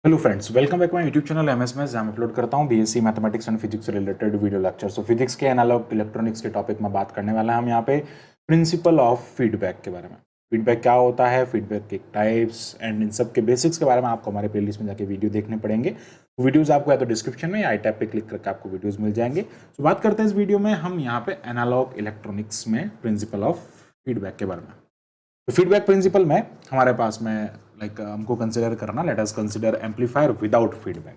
Hello friends, welcome back my YouTube channel MS में, जहाँ मैं अपलोड करता हूँ बीएससी मैथमेटिक्स एंड फिजिक्स से रिलेटेड वीडियो लेक्चर। सो फिजिक्स के एनालॉग इलेक्ट्रॉनिक्स के टॉपिक में बात करने वाला है हम यहाँ पे प्रिंसिपल ऑफ फीडबैक के बारे में। फीडबैक क्या होता है, फीडबैक के टाइप्स एंड इन सब के बेसिक्स के बारे में आपको हमारे प्लेलिस्ट में जाके वीडियो देखने पड़ेंगे। वीडियोज़ आपको या तो डिस्क्रिप्शन में या आई टैब पे क्लिक करके आपको वीडियोज़ मिल जाएंगे। तो बात करते हैं इस वीडियो में हम यहाँ पे एनालॉग इलेक्ट्रॉनिक्स में प्रिंसिपल ऑफ फीडबैक के बारे में। तो फीडबैक प्रिंसिपल में हमारे पास में हमको कंसिडर करना, let us consider amplifier without feedback.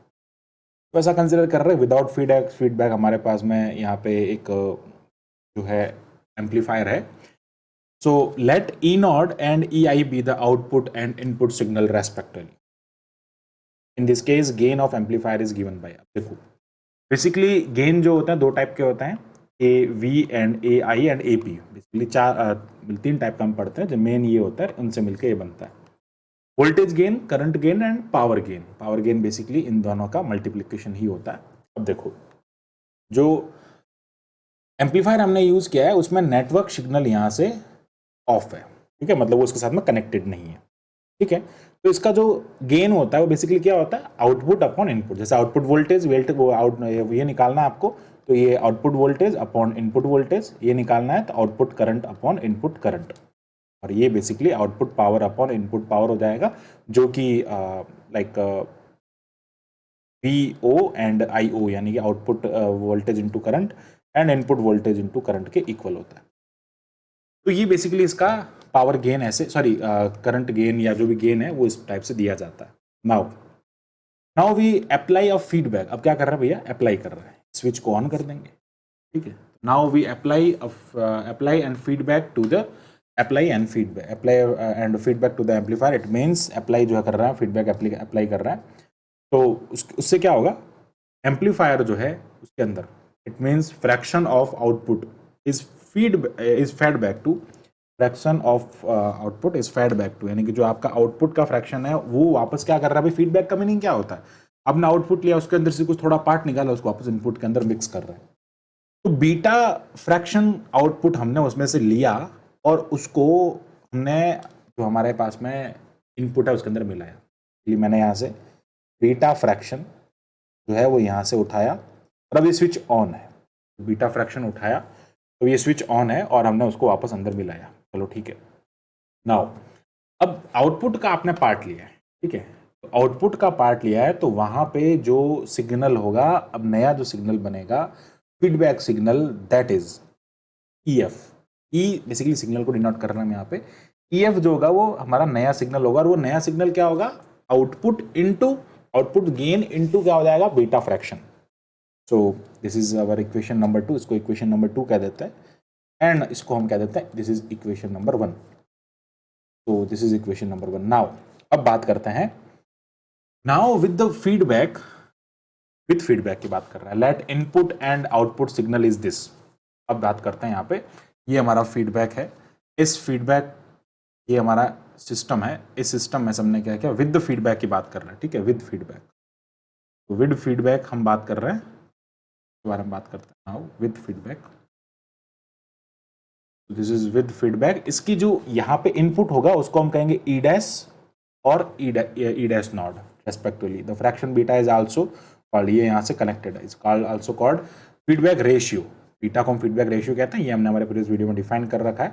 तो ऐसा कंसिडर कर रहे हैं विदाउट फीडबैक हमारे पास में यहाँ पे एक जो है एम्पलीफायर है। So let E not and E I be the output and input signal respectively. In this case gain of amplifier is given by, देखो बेसिकली गेन जो होता है दो टाइप के होते हैं, A V and A I and A P. Basically तीन type का हम पढ़ते हैं, जो मेन ये होता है उनसे मिलकर ये बनता है voltage gain, current gain and power gain. Power gain basically इन दोनों का मल्टीप्लिकेशन ही होता है। अब देखो जो एम्पलीफायर हमने यूज किया है उसमें नेटवर्क सिग्नल यहाँ से ऑफ है, ठीक है, मतलब वो उसके साथ में कनेक्टेड नहीं है, ठीक है। तो इसका जो गेन होता है वो बेसिकली क्या होता है, आउटपुट अपॉन इनपुट। जैसे आउटपुट वोल्टेज ये निकालना है आपको, तो ये output voltage upon input voltage, ये निकालना है तो output current upon input current, और ये basically output power upon input power हो जाएगा, जो कि like V O and I O, यानी कि output voltage into current and input voltage into current के इक्वल होता है। तो ये बेसिकली इसका पावर गेन ऐसे, सॉरी करंट गेन या जो भी गेन है वो इस टाइप से दिया जाता है। Now we apply of feedback. अब क्या कर रहे हैं भैया, अप्लाई कर रहे हैं, स्विच को ऑन कर देंगे, ठीक है। Now we apply and feedback to the apply and feedback to the amplifier. It means apply जो है कर रहा है, फीडबैक अप्लाई कर रहा है, तो उससे क्या होगा, एम्पलीफायर जो है उसके अंदर, it means fraction of output is fed back to, fraction of output is fed back to, यानी कि जो आपका आउटपुट का फ्रैक्शन है वो वापस क्या कर रहा है भाई। फीडबैक का मीनिंग क्या होता है, आपने आउटपुट लिया, उसके अंदर से कुछ थोड़ा पार्ट निकाला, उसको वापस इनपुट के अंदर मिक्स कर रहा है। तो बीटा फ्रैक्शन आउटपुट हमने उसमें से लिया और उसको हमने जो हमारे पास में इनपुट है उसके अंदर मिलाया। इसलिए मैंने यहाँ से बीटा फ्रैक्शन जो है वो यहाँ से उठाया और अब ये स्विच ऑन है। बीटा फ्रैक्शन उठाया तो ये स्विच ऑन है और हमने उसको वापस अंदर मिलाया, चलो ठीक है। नाउ अब आउटपुट का आपने पार्ट लिया है, ठीक है, तो आउटपुट का पार्ट लिया है तो वहां पे जो सिग्नल होगा, अब नया जो सिग्नल बनेगा feedback signal, that is EF। E basically signal को डिनोट कर रहा है यहाँ पे। EF जो होगा वो हमारा नया सिग्नल होगा, और वो नया सिग्नल क्या होगा, आउटपुट गेन इनटू क्या हो जाएगा, beta fraction. So this is our equation number 2, इसको इक्वेशन नंबर 2 कह देते हैं, एंड इसको हम कह देते हैं दिस इज इक्वेशन नंबर 1। तो this is equation number 1। Now अब बात करते हैं, नाउ विद फीडबैक की बात कर रहा है, let input and output signal is this. अब बात करते हैं यहाँ पे, ये हमारा फीडबैक है, इस फीडबैक, ये हमारा सिस्टम है, इस सिस्टम में हमने क्या किया, विद फीडबैक की बात कर रहे हैं, ठीक है, विद फीडबैक। तो विद फीडबैक हम बात कर रहे हैं, इस बारे में बात करते हैं now with feedback. This is with feedback. इसकी जो यहाँ पे इनपुट होगा उसको हम कहेंगे ई डैश और ई dash not respectively. The fraction beta is also called, ये यहाँ से कनेक्टेड है, is called also called feedback ratio. Beta को हम फीडबैक रेशियो कहते हैं, ये हमने हमारे प्रीवियस वीडियो में डिफाइन कर रखा है,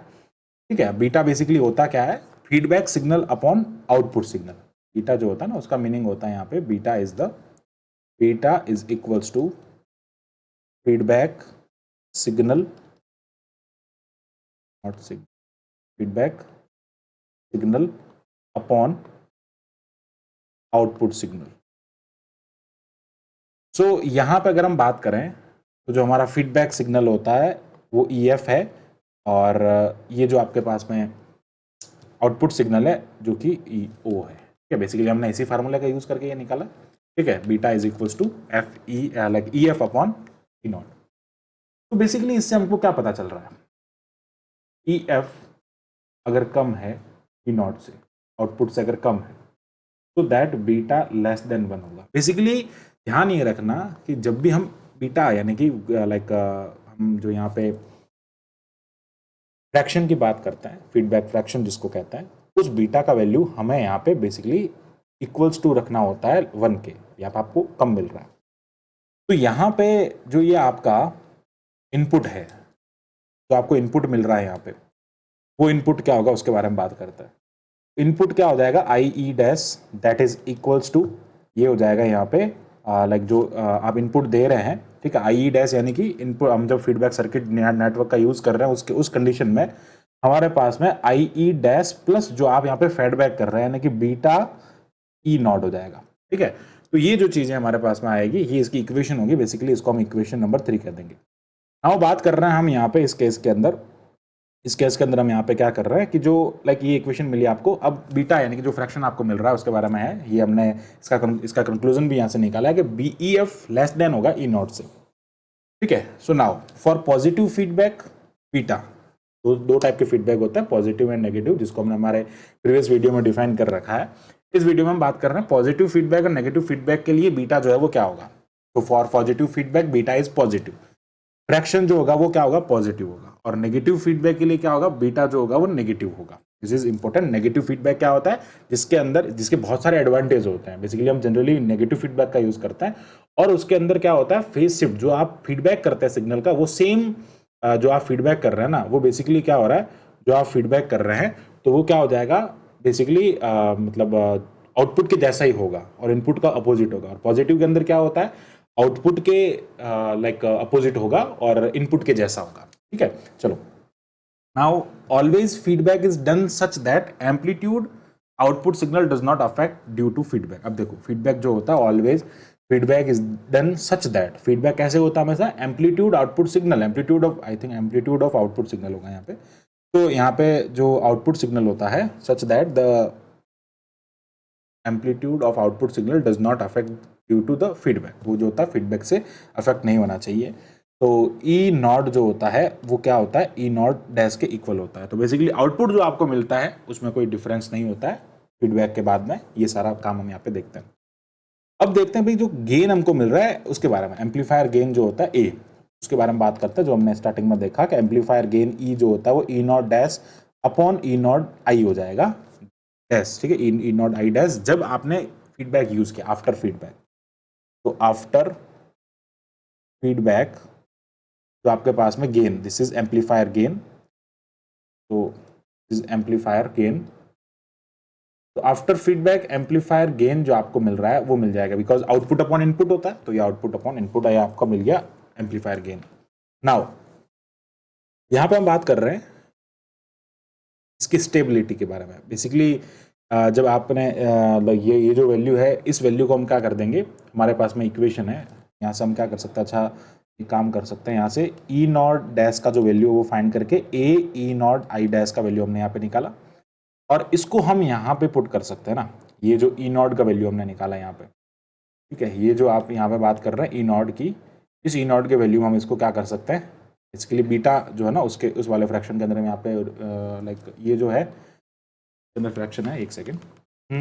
ठीक है। बीटा बेसिकली होता क्या है, feedback signal upon output signal. Beta जो होता है ना उसका मीनिंग होता है यहाँ पे, beta is equals to feedback signal, not signal, feedback signal upon output signal. So यहां पे अगर हम बात करें तो जो हमारा फीडबैक सिग्नल होता है वो EF है, और ये जो आपके पास में आउटपुट सिग्नल है जो कि EO है, ठीक है। बेसिकली हमने इसी फार्मूले का यूज करके ये निकाला, ठीक है। Beta is equals to like EF upon E not. तो बेसिकली इससे हमको क्या पता चल रहा है, EF अगर कम है E नॉट से, आउटपुट से अगर कम है, तो दैट बीटा लेस देन 1 होगा। बेसिकली ध्यान ये रखना कि जब भी हम बीटा यानी कि लाइक हम जो यहाँ पे फ्रैक्शन की बात करते हैं, फीडबैक फ्रैक्शन जिसको कहते हैं, उस बीटा का वैल्यू हमें यहाँ पे बेसिकली इक्वल्स टू रखना होता है 1 के, यहाँ पे आपको कम मिल रहा है। तो यहाँ पे जो ये आपका इनपुट है, जो आपको इनपुट मिल रहा है यहाँ पे, वो इनपुट क्या होगा उसके बारे में बात करते हैं। इनपुट क्या हो जाएगा, I E dash that is equals to, ये हो जाएगा यहाँ पे लाइक जो आप इनपुट दे रहे हैं, ठीक है, आई ई डैश यानी कि इनपुट, हम जब फीडबैक सर्किट नेटवर्क का यूज़ कर रहे हैं उसके उस कंडीशन में हमारे पास में आई ई डैश प्लस जो आप यहाँ पे फीडबैक कर रहे हैं यानी कि बीटा ई नॉट हो जाएगा, ठीक है। तो ये जो चीज़ें हमारे पास में आएगी ये इसकी इक्वेशन होगी, बेसिकली इसको हम इक्वेशन नंबर 3 कर देंगे। नाउ बात कर रहे हैं हम यहाँ पे इस केस के अंदर, इस केस के अंदर हम यहाँ पे क्या कर रहे हैं कि जो लाइक ये इक्वेशन मिली आपको, अब बीटा यानी कि जो फ्रैक्शन आपको मिल रहा है उसके बारे में है, ये हमने इसका कंक्लूजन भी यहाँ से निकाला है कि B E F less than होगा ई नॉट से, ठीक है। So now for positive feedback बीटा, दो टाइप के फीडबैक होता है, पॉजिटिव एंड नेगेटिव, जिसको हमने हमारे प्रीवियस वीडियो में डिफाइन कर रखा है। इस वीडियो में हम बात कर रहे हैं पॉजिटिव फीडबैक और नेगेटिव फीडबैक के लिए बीटा जो है वो क्या होगा। तो for positive feedback beta is positive, fraction जो होगा वो क्या होगा, पॉजिटिव होगा, और नेगेटिव फीडबैक के लिए क्या होगा, बीटा जो होगा वो नेगेटिव होगा। This is important. Negative feedback क्या होता है, जिसके बहुत सारे एडवांटेज होते हैं, बेसिकली हम जनरली नेगेटिव फीडबैक का यूज करते हैं, और उसके अंदर क्या होता है, फेज शिफ्ट, जो आप फीडबैक करते हैं सिग्नल का वो सेम जो आप फीडबैक कर रहे हैं ना, वो बेसिकली क्या हो रहा है, जो आप फीडबैक कर रहे हैं तो वो क्या हो जाएगा, बेसिकली मतलब आउटपुट के जैसा ही होगा और इनपुट का अपोजिट होगा। और पॉजिटिव के अंदर क्या होता है, आउटपुट के लाइक अपोजिट होगा और इनपुट के जैसा होगा, ठीक है। चलो, now always feedback is done such that amplitude output signal does not affect due to feedback. अब देखो, फीडबैक जो होता है always feedback is done such that, feedback कैसे होता है हमेशा, amplitude output signal, amplitude of, I think amplitude of output signal होगा यहाँ पे। तो यहाँ पे जो आउटपुट सिग्नल होता है such that the amplitude of output signal does not affect due to the feedback, वो जो होता है फीडबैक से अफेक्ट नहीं होना चाहिए। तो ई नॉट जो होता है वो क्या होता है, ई नॉट डैश के इक्वल होता है। तो बेसिकली आउटपुट जो आपको मिलता है उसमें कोई डिफरेंस नहीं होता है फीडबैक के बाद में। ये सारा काम हम यहाँ पे देखते हैं। अब देखते हैं भाई जो गेन हमको मिल रहा है उसके बारे में, एम्पलीफायर गेन जो होता है ए, उसके बारे में बात करते हैं। जो हमने स्टार्टिंग में देखा कि एम्पलीफायर गेन ई जो होता है वो E naught dash upon E naught I हो जाएगा डैश, ठीक है, ई नॉट आई डैश जब आपने फीडबैक यूज किया, आफ्टर फीडबैक। तो आफ्टर फीडबैक जो आपके पास में gain, this is amplifier gain, तो दिस इज एम्पलीफायर गेन। तो आफ्टर फीडबैक एम्पलीफायर गेन जो आपको मिल रहा है वो मिल जाएगा, बिकॉज आउटपुट अपॉन इनपुट होता है, तो ये आउटपुट अपॉन इनपुट है, आपको मिल गया एम्पलीफायर गेन। नाउ यहां पे हम बात कर रहे हैं इसकी स्टेबिलिटी के बारे में। बेसिकली जब आपने ये जो वैल्यू है, इस वैल्यू को हम क्या कर देंगे, हमारे पास में इक्वेशन है, यहाँ से हम क्या कर सकते हैं, अच्छा ये काम कर सकते हैं, यहाँ से ई नॉट डैश का जो वैल्यू है वो फाइंड करके ए ई नॉट आई डैश का वैल्यू हमने यहाँ पे निकाला, और इसको हम यहाँ पे पुट कर सकते हैं ना, ये जो ई नॉट का वैल्यू हमने निकाला यहाँ पे, ठीक है, ये जो आप यहाँ पे बात कर रहे हैं ई नॉट की, इस ई नॉट के वैल्यू में हम इसको क्या कर सकते हैं, इसके लिए बीटा जो है ना उसके उस वाले फ्रैक्शन के अंदर हम यहाँ पे लाइक ये जो है अंदर फ्रैक्शन है, एक सेकेंड,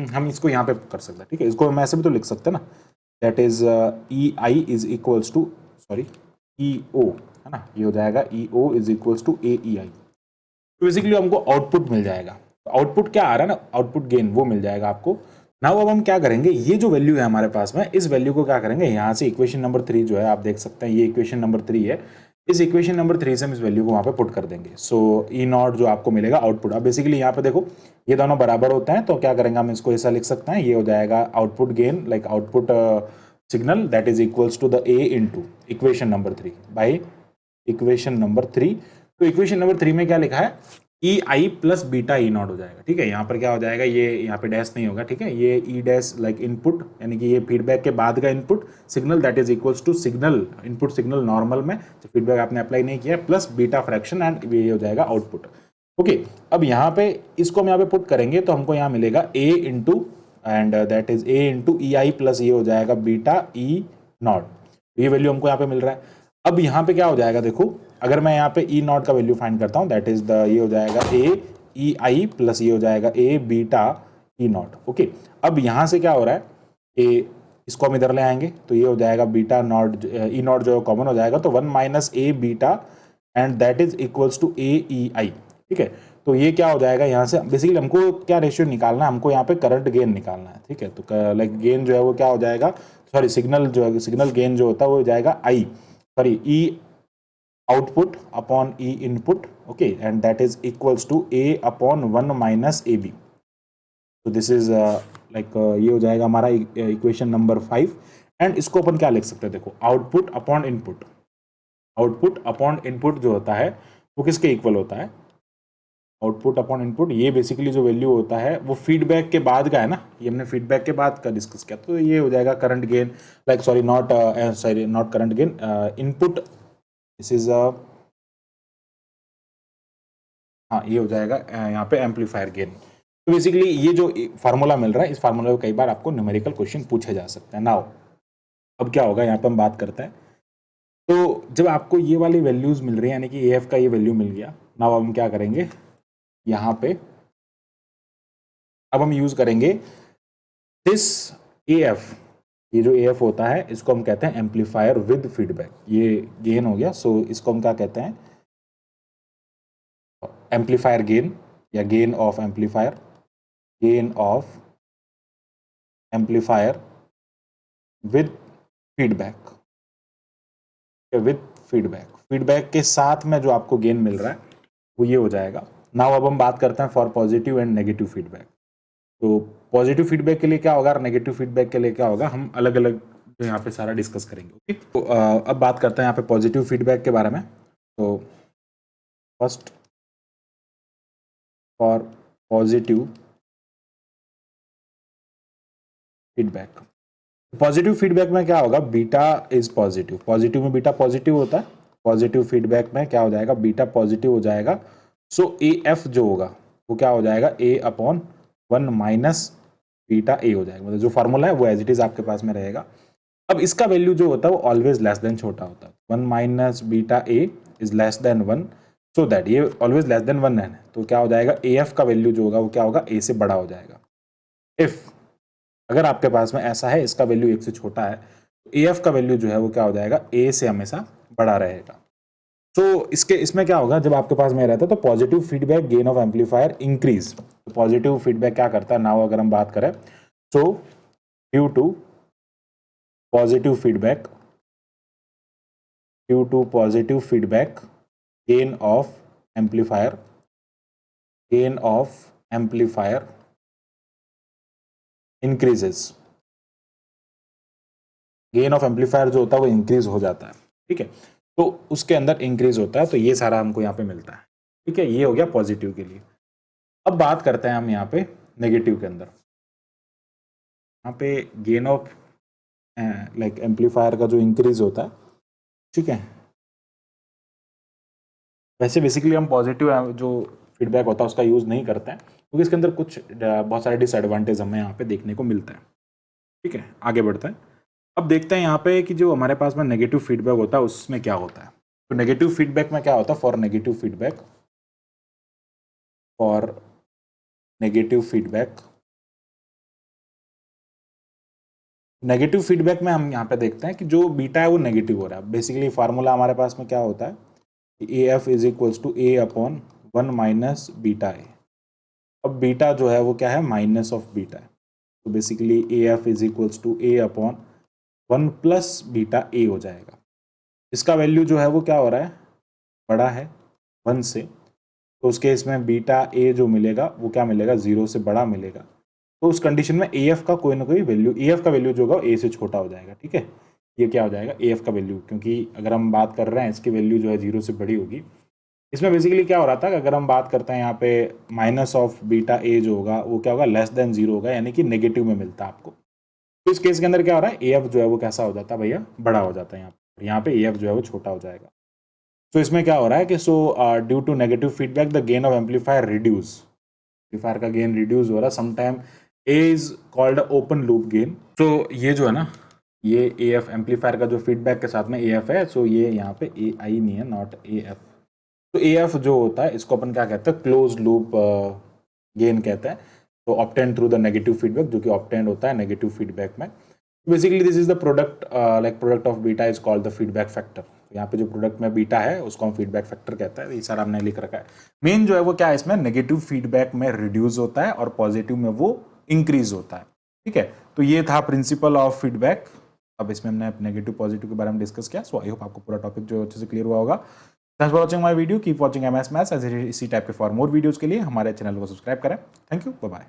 हम इसको यहाँ पे कर सकते हैं, ठीक है। इसको हम ऐसे भी तो लिख सकते हैं ना, that is E I is equals to, sorry E O, है ना, ये हो जाएगा E O is equals to A E I. तो बेसिकली हमको आउटपुट मिल जाएगा, आउटपुट क्या आ रहा है ना, आउटपुट गेन वो मिल जाएगा आपको। नाउ अब हम क्या करेंगे, ये जो वैल्यू है हमारे पास में, इस वैल्यू को क्या करेंगे, यहाँ से इक्वेशन नंबर 3 जो है आप देख सकते हैं, ये इक्वेशन नंबर 3 है, इस इक्वेशन नंबर 3 से हम इस वैल्यू को वहाँ पे पुट कर देंगे। सो ई नॉट जो आपको मिलेगा आउटपुट, अब बेसिकली यहाँ पे देखो ये दोनों बराबर होते हैं, तो क्या करेंगे हम इसको ऐसा लिख सकते हैं, ये हो जाएगा output gain like output signal that is equals to the A into equation number 3 by equation number 3। तो इक्वेशन नंबर 3 में क्या लिखा है, E I plus beta E not हो जाएगा, ठीक है। यहाँ पर क्या हो जाएगा, ये यहाँ पे डैश नहीं होगा, ठीक है, ये ई डैश लाइक इनपुट यानी कि ये फीडबैक के बाद का input signal that is equals to signal, input signal normal में जो फीडबैक आपने अप्लाई नहीं किया, प्लस बीटा फ्रैक्शन एंड ये हो जाएगा आउटपुट। ओके, अब यहाँ पे इसको हम यहाँ पे पुट करेंगे तो हमको यहाँ मिलेगा A into and that is A into E I plus ये हो जाएगा बीटा ई नॉट, ये वैल्यू हमको यहाँ पे मिल रहा है। अब यहाँ पे क्या हो जाएगा, देखो अगर मैं यहाँ पे ई नॉट का वैल्यू फाइंड करता हूँ, दैट इज द ये हो जाएगा ए ई आई प्लस ये हो जाएगा ए बीटा ई नॉट। ओके, अब यहाँ से क्या हो रहा है, ए इसको हम इधर ले आएंगे तो ये हो जाएगा बीटा नॉट, ई नॉट जो कॉमन हो जाएगा, तो 1 minus A beta and that is equals to A E I, ठीक है। तो ये क्या हो जाएगा यहाँ से, बेसिकली हमको क्या रेशियो निकालना है, हमको यहाँ पे करंट गेन निकालना है, ठीक है। तो लाइक गेन जो है वो क्या हो जाएगा, सॉरी सिग्नल जो है, सिग्नल गेन जो होता है वो हो जाएगा I, sorry E output upon E input, okay, and that is equals to A upon 1 minus A B. तो दिस इज लाइक ये हो जाएगा हमारा इक्वेशन नंबर 5। एंड इसको अपन क्या लिख सकते हैं, देखो output upon input, output upon input जो होता है वो किसके इक्वल होता है, आउटपुट अपॉन इनपुट, ये बेसिकली जो वैल्यू होता है वो फीडबैक के बाद का है ना, ये हमने फीडबैक के बाद का डिस्कस किया। तो ये हो जाएगा current gain, like sorry not current gain, input, this is हाँ ये हो जाएगा यहाँ पे एम्पलीफायर गेन। तो बेसिकली ये जो फार्मूला मिल रहा है, इस फार्मूला को कई बार आपको न्यूमेरिकल क्वेश्चन पूछे जा सकते हैं। नाउ अब क्या होगा, यहाँ पे हम बात करते हैं। तो जब आपको ये वाली वैल्यूज मिल रही है, यानी कि AF का ये वैल्यू मिल गया, नाउ हम क्या करेंगे यहाँ पे, अब हम यूज करेंगे दिस AF, ये जो AF होता है इसको हम कहते हैं एम्पलीफायर विद फीडबैक, ये गेन हो गया, सो इसको हम क्या कहते हैं, एम्पलीफायर गेन या gain of amplifier, gain of amplifier with feedback, with feedback, feedback के साथ में जो आपको गेन मिल रहा है वो ये हो जाएगा। नाउ अब हम बात करते हैं for positive and negative feedback. तो पॉजिटिव फीडबैक के लिए क्या होगा और नेगेटिव फीडबैक के लिए क्या होगा, हम अलग अलग जो यहाँ पे सारा डिस्कस करेंगे, ओके। तो अब बात करते हैं यहाँ पे पॉजिटिव फीडबैक के बारे में। तो first for positive feedback, positive feedback में क्या होगा, बीटा इज पॉजिटिव, पॉजिटिव में बीटा पॉजिटिव होता है, पॉजिटिव फीडबैक में क्या हो जाएगा, बीटा पॉजिटिव हो जाएगा। सो AF जो होगा वो क्या हो जाएगा, A upon 1 minus beta A हो जाएगा, मतलब जो फार्मूला है वो एज इट इज आपके पास में रहेगा। अब इसका वैल्यू जो होता है वो ऑलवेज लेस देन छोटा होता है, 1 minus beta A is less than 1, so that ये ऑलवेज लेस देन 1 है, तो क्या हो जाएगा, AF का वैल्यू जो होगा वो क्या होगा, A से बड़ा हो जाएगा। इफ अगर आपके पास में ऐसा है, इसका वैल्यू 1 से छोटा है, तो AF का वैल्यू जो है वो क्या हो जाएगा, A से हमेशा बड़ा रहेगा। तो इसमें क्या होगा, जब आपके पास में रहता है तो positive feedback gain of amplifier increase. तो पॉजिटिव फीडबैक क्या करता है, नाउ अगर हम बात करें, so due to positive feedback, due to positive feedback gain of amplifier, gain of amplifier increases, gain of amplifier जो होता है वो इंक्रीज हो जाता है, ठीक है। तो उसके अंदर इंक्रीज होता है, तो ये सारा हमको यहाँ पे मिलता है, ठीक है। ये हो गया पॉजिटिव के लिए। अब बात करते हैं हम यहाँ पे नेगेटिव के अंदर। यहाँ पे गेन ऑफ लाइक एम्पलीफायर का जो इंक्रीज होता है, ठीक है। वैसे बेसिकली हम पॉजिटिव जो फीडबैक होता है उसका यूज नहीं करते हैं, क्योंकि इसके अंदर कुछ बहुत सारे डिसएडवांटेज हमें यहाँ पे देखने को मिलता है, ठीक है। आगे बढ़ते हैं। अब देखते हैं यहाँ पे कि जो हमारे पास में नेगेटिव फीडबैक होता है उसमें क्या होता है। तो नेगेटिव फीडबैक में क्या होता है, for negative feedback, for negative feedback, negative feedback में हम यहाँ पे देखते हैं कि जो बीटा है वो नेगेटिव हो रहा है। बेसिकली फार्मूला हमारे पास में क्या होता है, AF is equals to A upon 1 minus beta A। अब बीटा जो है वो क्या है, माइनस ऑफ बीटा है, तो basically AF is equals to A upon 1 plus beta A हो जाएगा। इसका वैल्यू जो है वो क्या हो रहा है, बड़ा है 1 से, तो उस केस में बीटा A जो मिलेगा वो क्या मिलेगा, 0 से बड़ा मिलेगा। तो उस कंडीशन में AF का कोई ना कोई वैल्यू, AF का वैल्यू जो होगा A से छोटा हो जाएगा, ठीक है। ये क्या हो जाएगा, AF का वैल्यू, क्योंकि अगर हम बात कर रहे हैं इसकी वैल्यू जो है 0 से बड़ी होगी। इसमें बेसिकली क्या हो रहा था, अगर हम बात करते हैं यहाँ पे माइनस ऑफ बीटा A जो होगा वो क्या होगा, लेस देन 0 होगा, यानी कि नेगेटिव में मिलता है आपको। तो इस केस के अंदर क्या हो रहा है, AF जो है वो कैसा हो जाता है भैया, बड़ा हो जाता है यहाँ पे AF जो है वो छोटा हो जाएगा। तो इसमें क्या हो रहा है कि due to negative feedback the gain of amplifier reduce, amplifier का गेन रिड्यूस हो रहा है। Sometime A is called open loop gain. तो ये जो है ना, ये AF एम्पलीफायर का जो फीडबैक के साथ में AF है, सो ये यहाँ पे AI नहीं है, नॉट AF। तो AF जो होता है इसको अपन क्या कहते हैं, क्लोज लूप गेन कहते हैं। तो obtain through the negative feedback, जो कि ऑब्टेन होता है नेगेटिव फीडबैक में। Basically this is the product, like product of beta is called the feedback factor. यहाँ पे जो प्रोडक्ट में बीटा है उसको हम फीडबैक फैक्टर कहते हैं, ये सारा हमने लिख रखा है। मेन जो है वो क्या है, इसमें नेगेटिव फीडबैक में रिड्यूस होता है और पॉजिटिव में वो इंक्रीज होता है। ठीक है, तो ये था प्रिंसिपल ऑफ फीडबैक। अब इसमें हमने नेगेटिव पॉजिटिव के बारे में डिस्कस किया। सो आई होप आपको पूरा टॉपिक जो अच्छे से क्लियर हुआ होगा। Thanks for watching my video, keep watching MS maths. इसी टाइप के फॉर मोर वीडियोस के लिए हमारे चैनल को सब्सक्राइब करें। Thank you, bye bye.